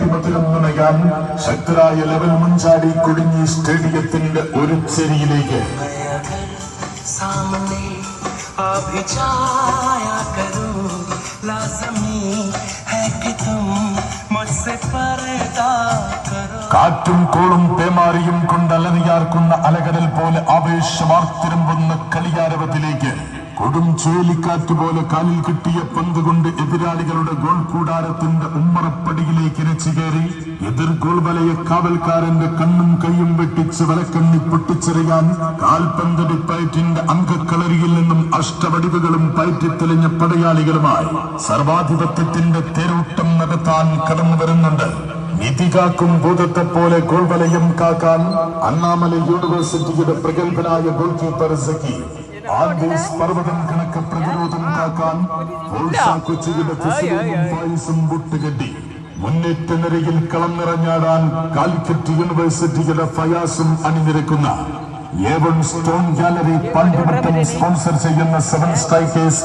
പ്രതിമത്തിലും നുണയാൻ ശക്തരായ ലെവൽ മുൻചാടി കുടുങ്ങി സ്റ്റേഡിയത്തിന്റെ ഒരു ചെരിയിലേക്ക്. കാറ്റും കോളും പേമാരിയും കൊണ്ട് അലറിയാർക്കുന്ന അലകടൽ പോലെ ആവേശമാർത്തിരമ്പുന്ന കളിയാരവത്തിലേക്ക് കൊടും ചുഴലിക്കാറ്റ് പോലെ കാലിൽ കിട്ടിയ പന്ത് കൊണ്ട് എതിരാളികളുടെ ഗോൾ കൂടാരത്തിന്റെ ഉമ്മറപ്പടിയിലേക്ക് ഇരച്ചുകയറി എതിർ ഗോൾ വലയ കാവൽക്കാരന്റെ കണ്ണും കൈയും വെട്ടിച്ച് വലക്കണ്ണി പൊട്ടിച്ചെറിയാൻ കാൽപന്തടി പയറ്റിന്റെ അംഗക്കളരിയിൽ നിന്നും അഷ്ടവടിവുകളും പയറ്റിത്തെളിഞ്ഞ പടയാളികളുമായി സർവാധിപത്യത്തിന്റെ തേരോട്ടം നടത്താൻ കടന്നു വരുന്നുണ്ട്. നിധി കാക്കും ഭൂതത്തെ പോലെ ഗോൾ വലയം കാക്കാൻ അണ്ണാമല യൂണിവേഴ്സിറ്റിയുടെ പ്രഗത്ഭനായ ഗോൾ കീപ്പർ സഖി, ആൻഡീസ് പർവ്വതം കണക്ക് പ്രതിരോധം കാക്കാൻ കൊച്ചിയുടെ ഫായിസും മുട്ടുകെട്ടി മുന്നേറ്റ നിരയിൽ കളം നിറഞ്ഞാടാൻ കാലിക്കറ്റ് യൂണിവേഴ്സിറ്റിയുടെ ഫയാസും അണിനിരക്കുന്ന A1 സ്റ്റോൺ ഗാലറി പാണ്ഡ്യവട്ടം സ്പോൺസർ ചെയ്യുന്ന 7 സ്ട്രൈക്കേഴ്സ്